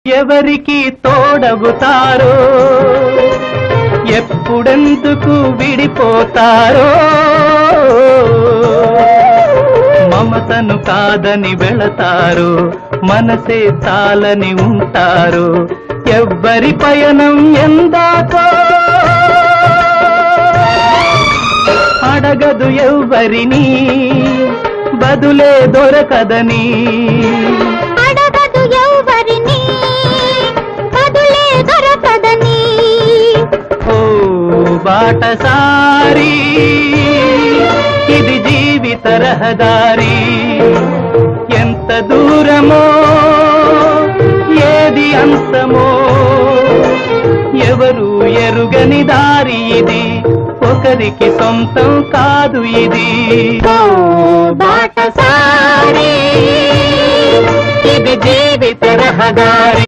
ఎవరికి తోడవుతారో ఎప్పుడెందుకు విడిపోతారో మమతను కాదని వెళతారు మనసే చాలని ఉంటారు ఎవ్వరి పయనం ఎందాకో అడగదు ఎవ్వరిని బదులే దొరకదని బాటసారి ఇది జీవిత రహదారి ఎంత దూరమో ఏది అంతమో ఎవరు ఎరుగని దారి ఇది ఒకరికి సొంతం కాదు ఇది బాటసారి ఇది జీవిత రహదారి